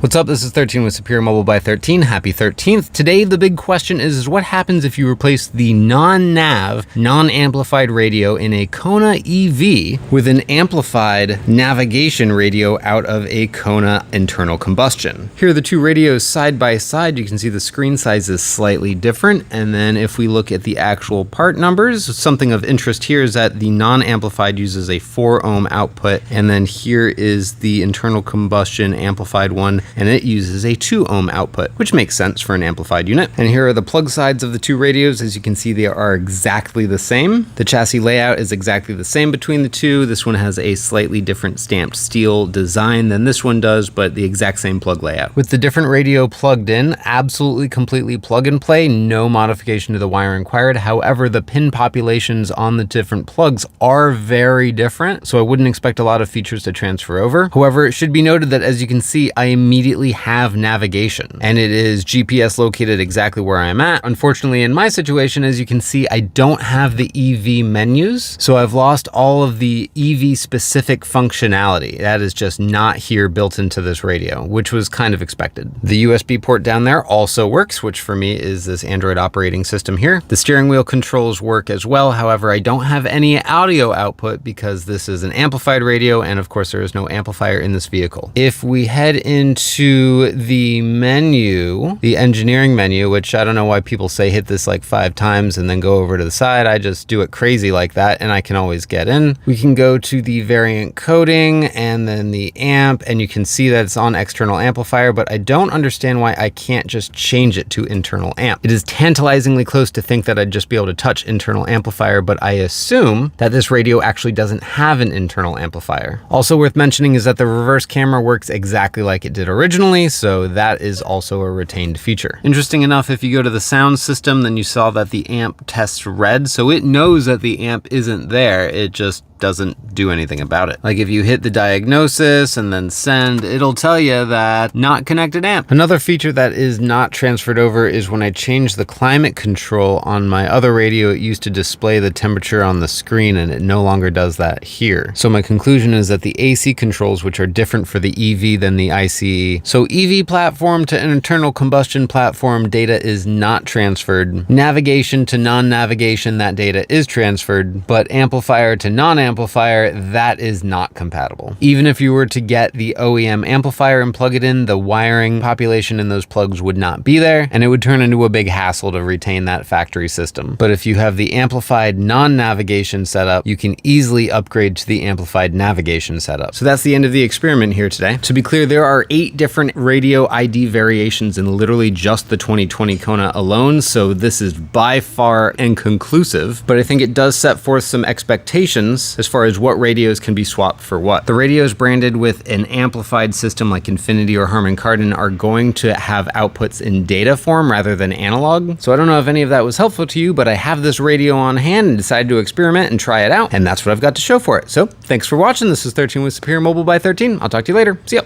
What's up? This is 13 with Superior Mobile by 13. Happy 13th. Today, the big question is what happens if you replace the non-nav, non-amplified radio in a Kona EV with an amplified navigation radio out of a Kona internal combustion. Here are the two radios side by side. You can see the screen size is slightly different. And then if we look at the actual part numbers, something of interest here is that the non-amplified uses a 4 ohm output. And then here is the internal combustion amplified one, and it uses a 2 ohm output, which makes sense for an amplified unit. And here are the plug sides of the two radios. As you can see, they are exactly the same. The chassis layout is exactly the same between the two. This one has a slightly different stamped steel design than this one does, but the exact same plug layout. With the different radio plugged in, absolutely completely plug and play, no modification to the wiring required. However, the pin populations on the different plugs are very different, so I wouldn't expect a lot of features to transfer over. However, it should be noted that as you can see, I immediately have navigation, and it is GPS located exactly where I'm at. Unfortunately, in my situation, as you can see, I don't have the EV menus, so I've lost all of the EV specific functionality. That is just not here built into this radio, which was kind of expected. The USB port down there also works, which for me is this Android operating system here. The steering wheel controls work as well. However, I don't have any audio output because this is an amplified radio, and of course there is no amplifier in this vehicle. If we head into the menu, the engineering menu, which I don't know why people say hit this like 5 times and then go over to the side. I just do it crazy like that and I can always get in. We can go to the variant coding and then the amp, and you can see that it's on external amplifier, but I don't understand why I can't just change it to internal amp. It is tantalizingly close to think that I'd just be able to touch internal amplifier, but I assume that this radio actually doesn't have an internal amplifier. Also worth mentioning is that the reverse camera works exactly like it did originally, so that is also a retained feature. Interesting enough, if you go to the sound system, then you saw that the amp tests red, so it knows that the amp isn't there, it just doesn't do anything about it. Like if you hit the diagnosis and then send, it'll tell you that not connected amp. Another feature that is not transferred over is when I change the climate control on my other radio, it used to display the temperature on the screen and it no longer does that here. So my conclusion is that the AC controls, which are different for the EV than the ICE. So EV platform to an internal combustion platform, data is not transferred. Navigation to non-navigation, that data is transferred, but amplifier to non-amplifier, that is not compatible. Even if you were to get the OEM amplifier and plug it in, the wiring population in those plugs would not be there, and it would turn into a big hassle to retain that factory system. But if you have the amplified non-navigation setup, you can easily upgrade to the amplified navigation setup. So that's the end of the experiment here today. To be clear, there are 8 different radio ID variations in literally just the 2020 Kona alone, so this is by far inconclusive, but I think it does set forth some expectations as far as what radios can be swapped for what. The radios branded with an amplified system like Infinity or Harman Kardon are going to have outputs in data form rather than analog. So I don't know if any of that was helpful to you, but I have this radio on hand and decided to experiment and try it out, and that's what I've got to show for it. So thanks for watching. This is 13 with Superior Mobile by 13. I'll talk to you later. See ya.